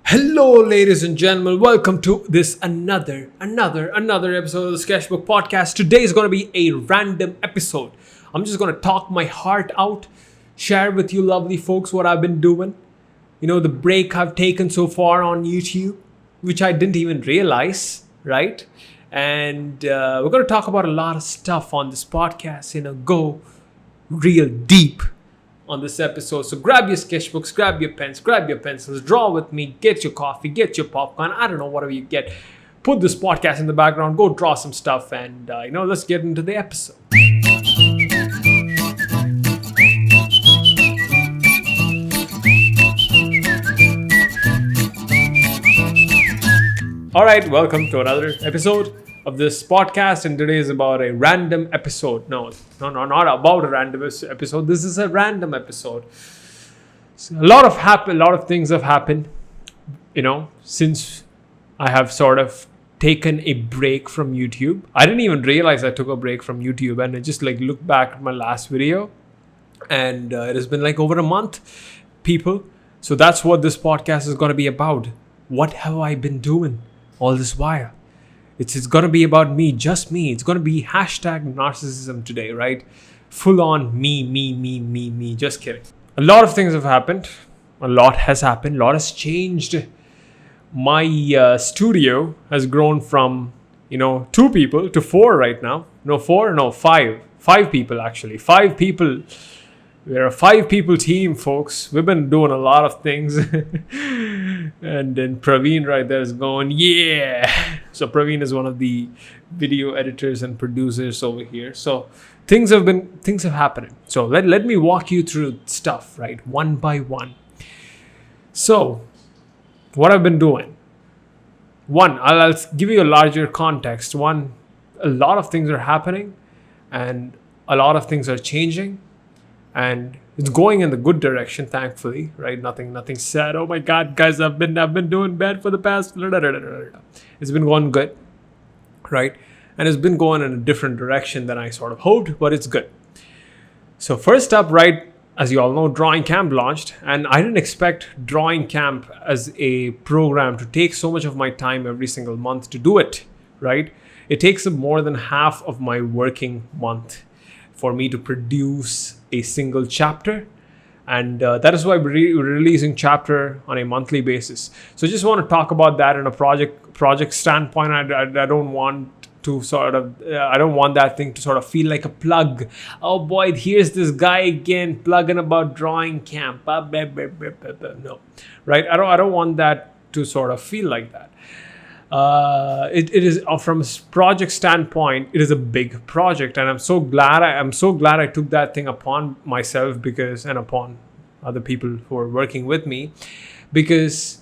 Hello, ladies and gentlemen. Welcome to this another episode of the Skeshbook Podcast. Today is going to be a random episode. I'm just going to talk my heart out, share with you lovely folks what I've been doing. The break I've taken so far on YouTube, which I didn't even realize, right? And we're going to talk about a lot of stuff on this podcast, go real deep on this episode. So grab your sketchbooks, grab your pens, grab your pencils, draw with me, get your coffee, get your popcorn, I don't know, whatever you get. Put this podcast in the background, go draw some stuff, and let's get into the episode. All right, welcome to another episode of this podcast, and today is about a random episode. No, not about a random episode. This is a random episode. So a lot of things have happened, since I have sort of taken a break from YouTube. I didn't even realize I took a break from YouTube, and I just looked back at my last video, and it has been over a month, people. So that's what this podcast is going to be about. What have I been doing all this while? It's going to be about me, just me. It's going to be #narcissism today, right? Full on me. Just kidding. A lot of things have happened. A lot has happened. A lot has changed. My studio has grown from, 2 people to 4 right now. No, 4? No, 5. 5 people, actually. 5 people. We're a 5-people team, folks. We've been doing a lot of things. And then Praveen right there is going, yeah. So Praveen is one of the video editors and producers over here. So things have happened. So let me walk you through stuff, right? One by one. So what I've been doing. One, I'll give you a larger context. One, a lot of things are happening and a lot of things are changing. And it's going in the good direction, thankfully, right? Nothing sad. Oh my God, guys, I've been doing bad for the past. It's been going good, right? And it's been going in a different direction than I sort of hoped, but it's good. So first up, right, as you all know, Drawing Camp launched, and I didn't expect Drawing Camp as a program to take so much of my time every single month to do it, right? It takes up more than half of my working month for me to produce a single chapter, and that is why we're releasing chapter on a monthly basis. So just want to talk about that in a project standpoint. I don't want to I don't want that thing to sort of feel like a plug. Oh boy, here's this guy again plugging about Drawing Camp. No, right? I don't want that to sort of feel like that. It is from a project standpoint, it is a big project, and I'm so glad I took that thing upon myself and upon other people who are working with me, because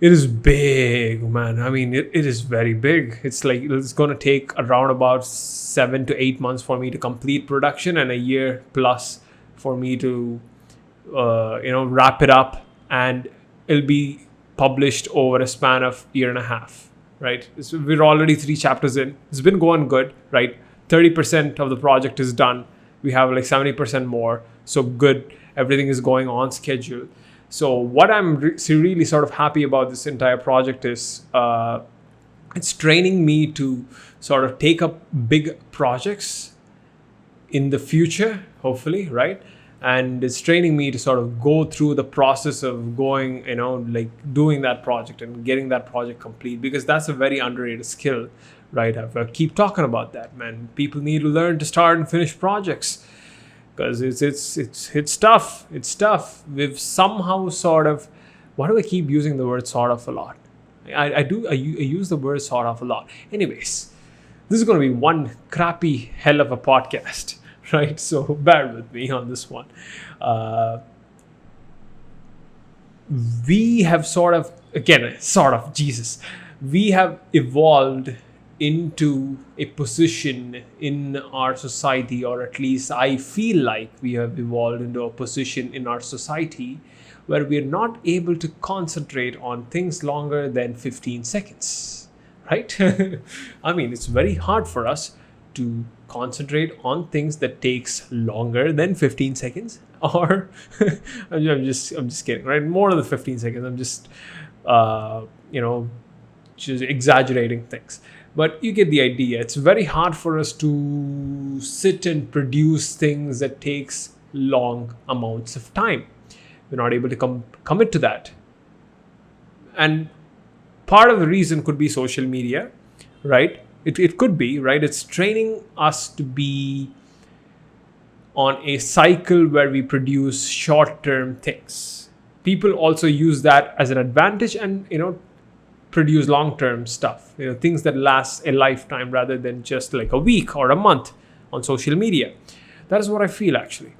it is big, man. I mean, it is very big. It's going to take around about 7 to 8 months for me to complete production, and a year plus for me to wrap it up, and it'll be published over a span of year and a half. Right, so we're already 3 chapters in. It's been going good, right? 30% of the project is done. We have 70% more. So good. Everything is going on schedule. So what I'm really sort of happy about this entire project is it's training me to sort of take up big projects in the future, hopefully, right? And it's training me to sort of go through the process of going, doing that project and getting that project complete, because that's a very underrated skill, right? I keep talking about that, man. People need to learn to start and finish projects, because it's tough. It's tough. We've somehow sort of, why do I keep using the word sort of a lot? I use the word sort of a lot. Anyways, this is going to be one crappy hell of a podcast. Right, so bear with me on this one. We have we have evolved into a position in our society, or at least I feel like we have evolved into a position in our society where we are not able to concentrate on things longer than 15 seconds, right? I mean, it's very hard for us to concentrate on things that takes longer than 15 seconds, or I'm just kidding, right? More than 15 seconds. I'm just you know, just exaggerating things. But you get the idea. It's very hard for us to sit and produce things that takes long amounts of time. We're not able to commit to that. And part of the reason could be social media, right? It could be, right? It's training us to be on a cycle where we produce short-term things. People also use that as an advantage and, produce long-term stuff, things that last a lifetime rather than just like a week or a month on social media. That is what I feel, actually.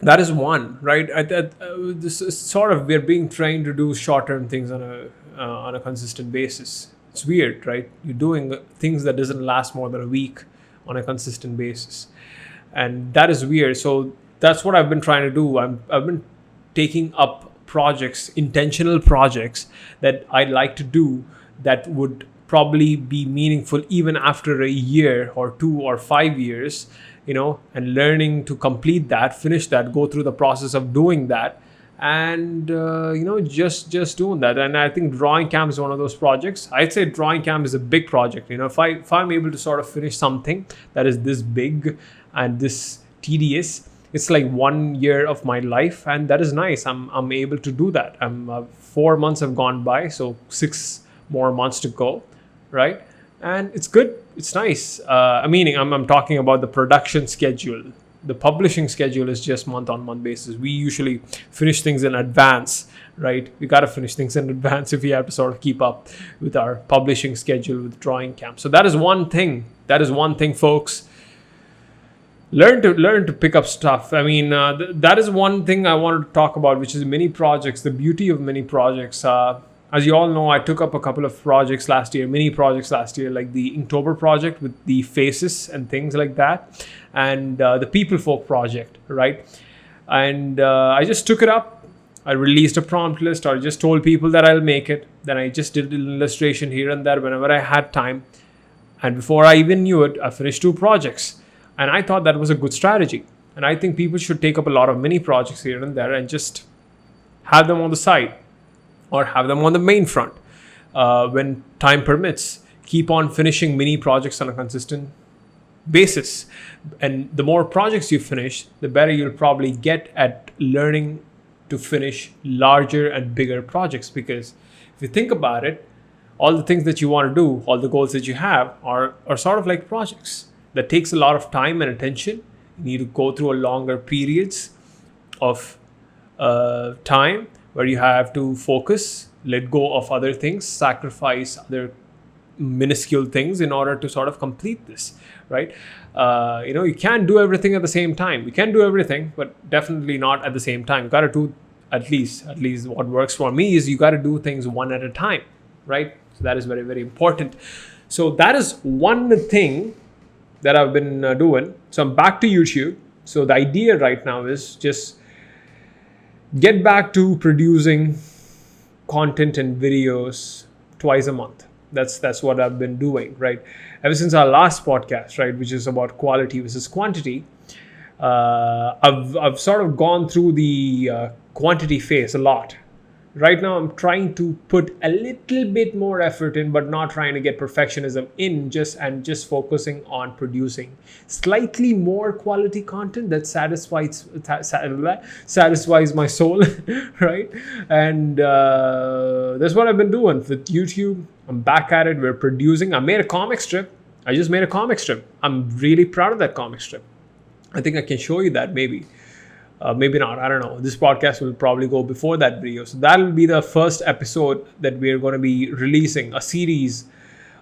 That is one, right? This is sort of, we're being trained to do short-term things on a consistent basis. It's weird, right? You're doing things that doesn't last more than a week on a consistent basis, and that is weird. So that's what I've been trying to do. I've been taking up projects, intentional projects that I'd like to do that would probably be meaningful even after a year or 2 or 5 years, and learning to complete that, finish that, go through the process of doing that, and just doing that. And I think drawing camp is one of those projects. I'd say drawing camp is a big project. If I'm able to sort of finish something that is this big and this tedious, it's like 1 year of my life, and that is nice. I'm able to do that. 4 months have gone by, so 6 more months to go, right? And it's good. It's nice. I'm talking about the production schedule. The publishing schedule is just month-on-month basis. We usually finish things in advance, right? We got to finish things in advance if we have to sort of keep up with our publishing schedule with drawing camp. So that is one thing. Folks. Learn to pick up stuff. That is one thing I wanted to talk about, which is mini projects. The beauty of mini projects. As you all know, I took up a couple of mini projects last year, like the Inktober project with the faces and things like that, and the People Folk project, right? And I just took it up. I released a prompt list, or just told people that I'll make it. Then I just did an illustration here and there whenever I had time. And before I even knew it, I finished 2 projects. And I thought that was a good strategy. And I think people should take up a lot of mini projects here and there and just have them on the side or have them on the main front when time permits. Keep on finishing mini projects on a consistent basis. And the more projects you finish, the better you'll probably get at learning to finish larger and bigger projects. Because if you think about it, all the things that you want to do, all the goals that you have are sort of like projects. That takes a lot of time and attention. You need to go through a longer periods of time where you have to focus, let go of other things, sacrifice other minuscule things in order to sort of complete this, right? You can't do everything at the same time. You can do everything, but definitely not at the same time. You got to do at least what works for me is you got to do things one at a time, right? So that is very, very important. So that is one thing that I've been doing. So I'm back to YouTube. So the idea right now is just get back to producing content and videos twice a month. That's what I've been doing, right? Ever since our last podcast, right, which is about quality versus quantity, I've sort of gone through the quantity phase a lot. Right now, I'm trying to put a little bit more effort in, but not trying to get perfectionism in, just focusing on producing slightly more quality content that satisfies my soul, right? And that's what I've been doing with YouTube. I'm back at it. We're producing. I made a comic strip. I just made a comic strip. I'm really proud of that comic strip. I think I can show you that maybe. Maybe not. I don't know. This podcast will probably go before that video. So that'll be the first episode that we're going to be releasing, a series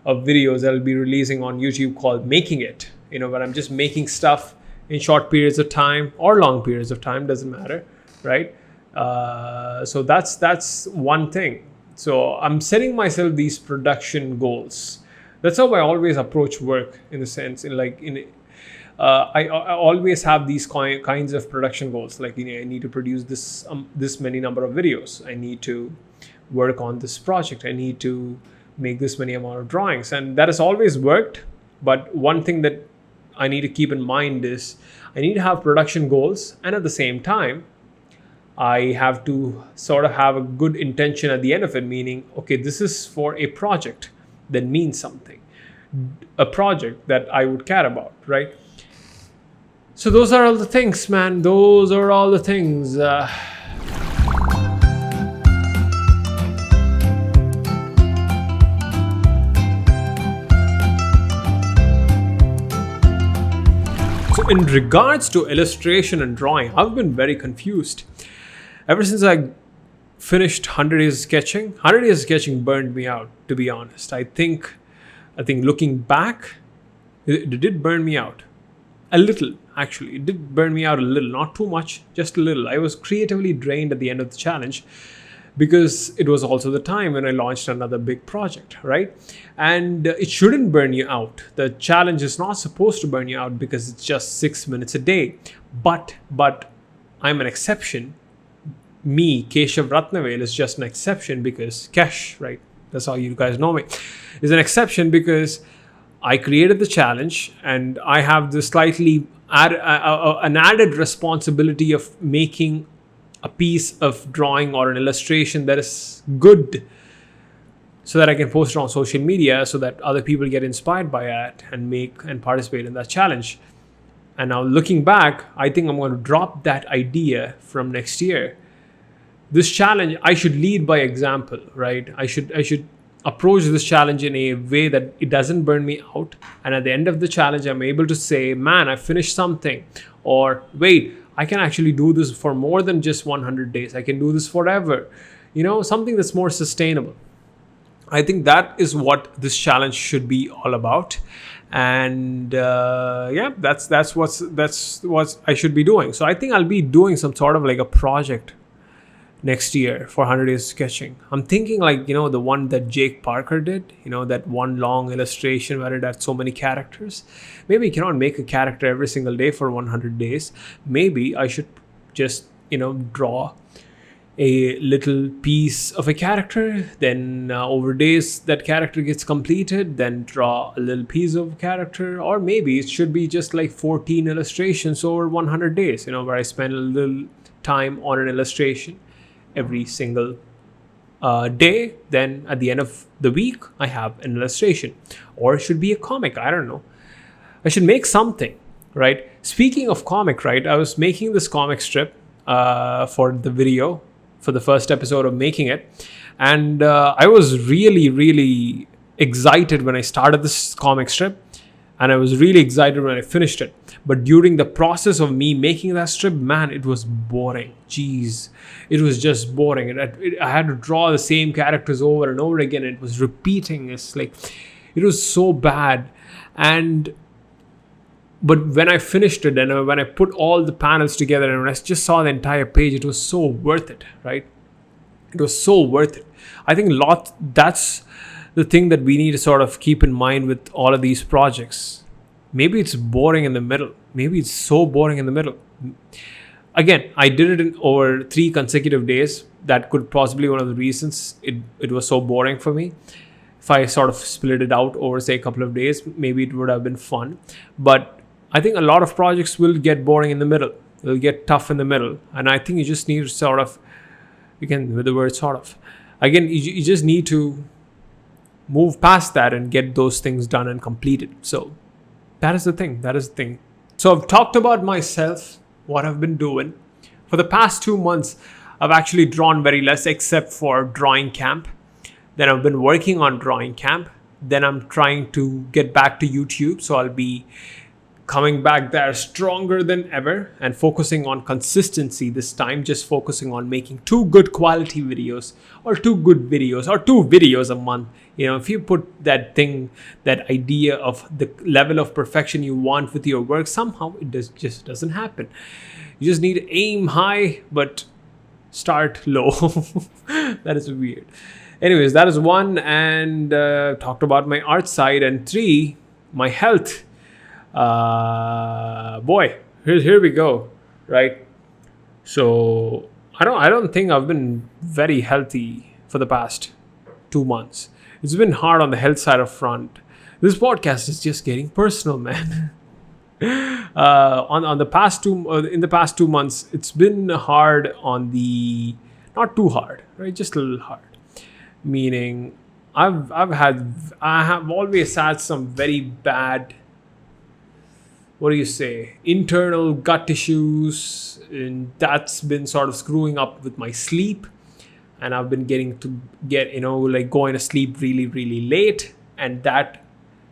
of videos that I'll be releasing on YouTube called Making It. Where I'm just making stuff in short periods of time or long periods of time, doesn't matter, right? So that's one thing. So I'm setting myself these production goals. That's how I always approach work, in the sense, I always have these kinds of production goals. Like, I need to produce this many number of videos. I need to work on this project. I need to make this many amount of drawings. And that has always worked. But one thing that I need to keep in mind is I need to have production goals. And at the same time, I have to sort of have a good intention at the end of it, meaning, okay, this is for a project that means something, a project that I would care about, right? So those are all the things, man. Those are all the things. So in regards to illustration and drawing, I've been very confused. Ever since I finished 100 Days of Sketching, 100 Days of Sketching burned me out, to be honest. I think looking back, it did burn me out. A little, actually. It did burn me out a little, not too much, just a little. I was creatively drained at the end of the challenge because it was also the time when I launched another big project, right? And it shouldn't burn you out. The challenge is not supposed to burn you out because it's just 6 minutes a day. But I'm an exception. Me, Keshav Ratnavel, is just an exception because Kesh, right? That's how you guys know me. Is an exception because I created the challenge and I have the slightly an added responsibility of making a piece of drawing or an illustration that is good so that I can post it on social media so that other people get inspired by it and make and participate in that challenge. And now looking back, I think I'm going to drop that idea from next year. This challenge, I should lead by example, right? I should approach this challenge in a way that it doesn't burn me out. And at the end of the challenge, I'm able to say, man, I finished something. Or wait, I can actually do this for more than just 100 days. I can do this forever. Something that's more sustainable. I think that is what this challenge should be all about. And that's what I should be doing. So I think I'll be doing some sort of like a project next year for 100 Days Sketching. I'm thinking like, the one that Jake Parker did, that one long illustration where it had so many characters. Maybe you cannot make a character every single day for 100 days. Maybe I should just, draw a little piece of a character. Then over days that character gets completed, then draw a little piece of character. Or maybe it should be just like 14 illustrations over 100 days, where I spend a little time on an illustration every single day. Then at the end of the week, I have an illustration. Or it should be a comic. I don't know. I should make something, right? Speaking of comic, right? I was making this comic strip for the video, for the first episode of making it. And I was really, really excited when I started this comic strip. And I was really excited when I finished it. But during the process of me making that strip, man, it was boring. Jeez, it was just boring. I had to draw the same characters over and over again. It was repeating. It was so bad. But when I finished it and when I put all the panels together and when I just saw the entire page, it was so worth it, right? It was so worth it. I think that's the thing that we need to sort of keep in mind with all of these projects. Maybe it's boring in the middle. Maybe it's so boring in the middle. Again, I did it over 3 consecutive days. That could possibly be one of the reasons it was so boring for me. If I sort of split it out over, say, a couple of days, maybe it would have been fun. But I think a lot of projects will get boring in the middle. It'll get tough in the middle. And I think you just need to sort of, again, with the word sort of, again, you just need to move past that and get those things done and completed. So that is the thing. So I've talked about myself, what I've been doing. For the past 2 months, I've actually drawn very less except for drawing camp. Then I've been working on drawing camp. Then I'm trying to get back to YouTube. So I'll be coming back there stronger than ever and focusing on consistency this time, just focusing on making 2 good quality videos or 2 good videos or 2 videos a month. If you put that idea of the level of perfection you want with your work, somehow it just doesn't happen. You just need to aim high, but start low. That is weird. Anyways, that is 1, and talked about my art side, and 3, my health. Boy, here we go, right? So I don't think I've been very healthy for the past 2 months. It's been hard on the health side of front. This podcast is just getting personal, man. On the past in the past 2 months, it's been hard on the not too hard, right? Just a little hard. Meaning, I have always had some very bad, what do you say, internal gut issues, and that's been sort of screwing up with my sleep. And I've been going to sleep really, really late, and that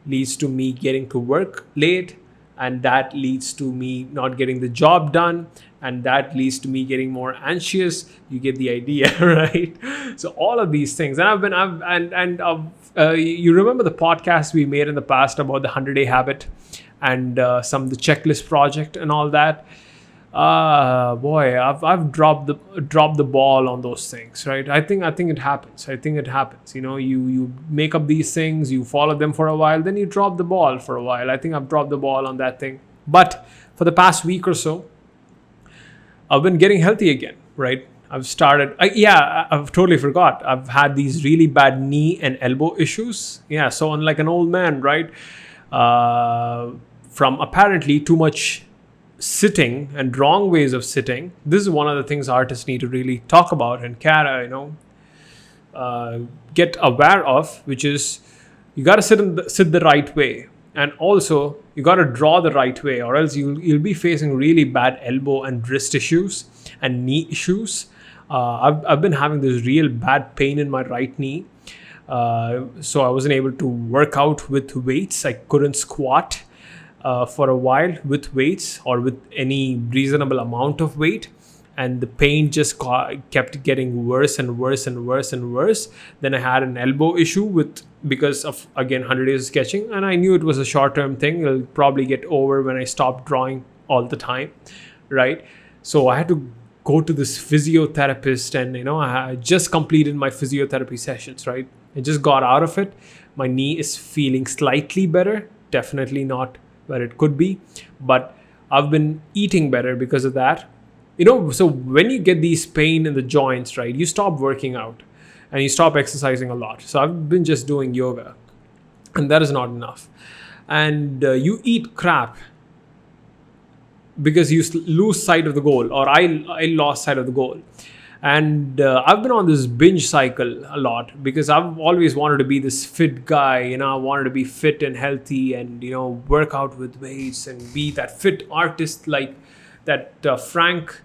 leads to me getting to work late, and that leads to me not getting the job done, and that leads to me getting more anxious. You get the idea, right? So all of these things, you remember the podcast we made in the past about the 100-day habit and the checklist project and all that. Boy, I've dropped the ball on those things, right? I think it happens. You make up these things, you follow them for a while, then you drop the ball for a while. I think I've dropped the ball on that thing. But for the past week or so, I've been getting healthy again, right? I've totally forgot. I've had these really bad knee and elbow issues. Yeah, so unlike an old man, right? From apparently too much sitting and wrong ways of sitting. This is one of the things artists need to really talk about and get aware of, which is you got to sit the right way, and also you got to draw the right way, or else you'll be facing really bad elbow and wrist issues and knee issues. I've been having this real bad pain in my right knee, so I wasn't able to work out with weights. I couldn't squat for a while with weights or with any reasonable amount of weight, and the pain just kept getting worse and worse and worse and worse. Then I had an elbow issue because of, again, 100 days of sketching, and I knew it was a short-term thing. It'll probably get over when I stop drawing all the time, right? So I had to go to this physiotherapist, and I just completed my physiotherapy sessions, right? I just got out of it. My knee is feeling slightly better, definitely not where it could be, but I've been eating better because of that. So when you get these pain in the joints, right, you stop working out and you stop exercising a lot. So I've been just doing yoga, and that is not enough. And you eat crap because you lose sight of the goal, or I lost sight of the goal. And I've been on this binge cycle a lot because I've always wanted to be this fit guy. I wanted to be fit and healthy and, work out with weights and be that fit artist like that Frank.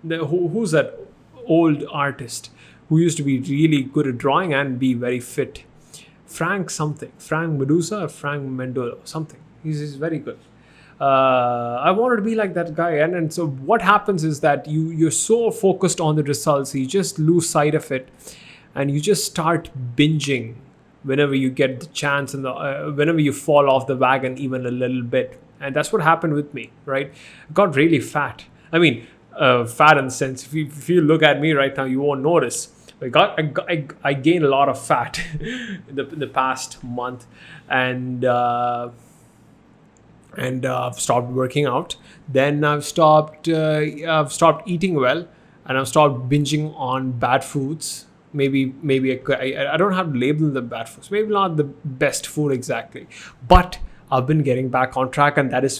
Who's that old artist who used to be really good at drawing and be very fit? Frank Medusa or Frank Mendola, something. He's very good. I wanted to be like that guy, and so what happens is that you're so focused on the results, you just lose sight of it, and you just start binging whenever you get the chance, and whenever you fall off the wagon even a little bit. And that's what happened with me, right? I got really fat. I mean, fat in the sense, if you look at me right now, you won't notice. I gained a lot of fat in the past month, and I've stopped working out. Then I've stopped eating well, and I've stopped binging on bad foods. Maybe I don't have to label them bad foods. Maybe not the best food exactly, but I've been getting back on track, and that is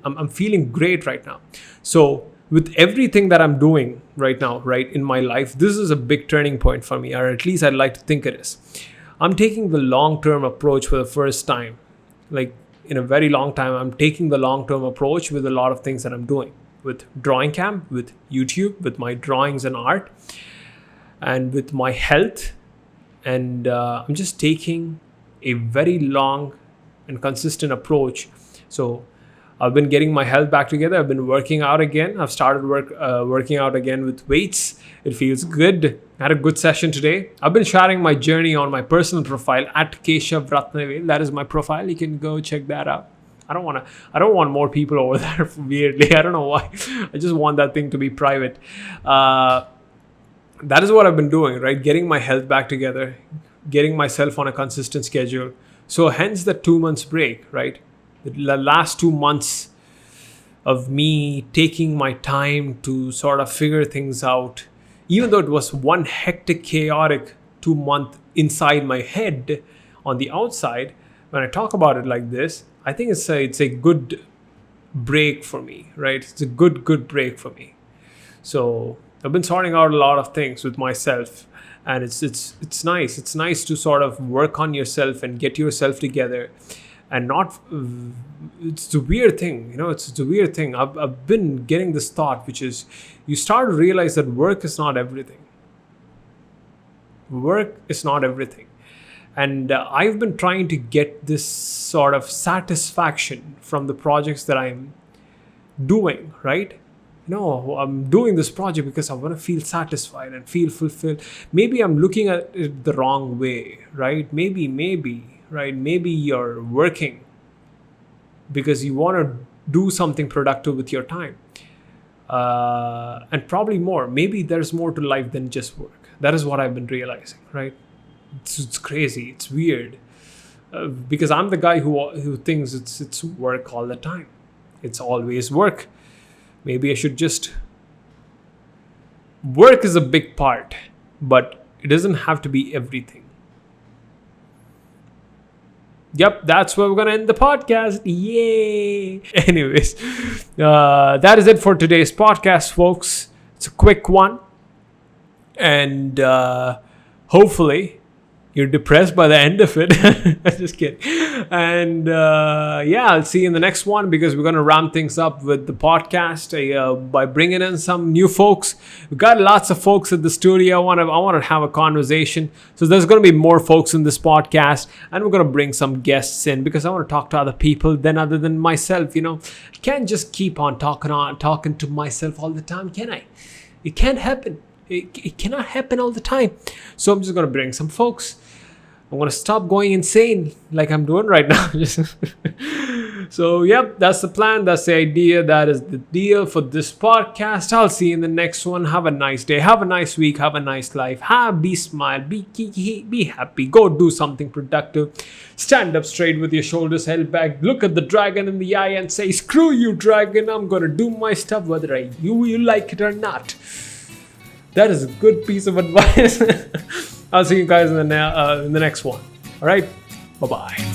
I'm feeling great right now. So with everything that I'm doing right now, right, in my life, this is a big turning point for me, or at least I'd like to think it is. I'm taking the long-term approach for the first time. Like, in a very long time, I'm taking the long-term approach with a lot of things that I'm doing. With Drawing Camp, with YouTube, with my drawings and art, and with my health. And I'm just taking a very long and consistent approach. So I've been getting my health back together. I've been working out again. I've started working out again with weights. It feels good. I had a good session today. I've been sharing my journey on my personal profile at Keshav Ratnavel. That is my profile. You can go check that out. I don't want more people over there, weirdly. I don't know why. I just want that thing to be private. That is what I've been doing, right? Getting my health back together, getting myself on a consistent schedule. So hence the 2 months break, right? The last 2 months of me taking my time to sort of figure things out, even though it was one hectic, chaotic 2 month inside my head, on the outside, when I talk about it like this, I think it's a good break for me, right? It's a good break for me. So I've been sorting out a lot of things with myself, and it's nice. It's nice to sort of work on yourself and get yourself together, and not. It's a weird thing, It's a weird thing. I've been getting this thought, which is, you start to realize that work is not everything. Work is not everything. And I've been trying to get this sort of satisfaction from the projects that I'm doing, right? I'm doing this project because I want to feel satisfied and feel fulfilled. Maybe I'm looking at it the wrong way, right? Maybe, right? Maybe you're working because you want to do something productive with your time. And probably more. Maybe there's more to life than just work. That is what I've been realizing, right? It's crazy. It's weird. Because I'm the guy who thinks it's work all the time. It's always work. Maybe I should just... Work is a big part, but it doesn't have to be everything. Yep, that's where we're going to end the podcast. Yay! Anyways, that is it for today's podcast, folks. It's a quick one. And hopefully you're depressed by the end of it. Just kidding. And I'll see you in the next one, because we're going to ramp things up with the podcast by bringing in some new folks. We've got lots of folks at the studio. I want to have a conversation. So there's going to be more folks in this podcast, and we're going to bring some guests in, because I want to talk to other people other than myself. I can't just keep on talking to myself all the time, can I? It can't happen. It cannot happen all the time. So I'm just going to bring some folks. I'm going to stop going insane like I'm doing right now. So, yep, that's the plan. That's the idea. That is the deal for this podcast. I'll see you in the next one. Have a nice day. Have a nice week. Have a nice life. Be smile. Be happy. Go do something productive. Stand up straight with your shoulders held back. Look at the dragon in the eye and say, screw you, dragon. I'm going to do my stuff whether you like it or not. That is a good piece of advice. I'll see you guys in the next one. All right. Bye-bye.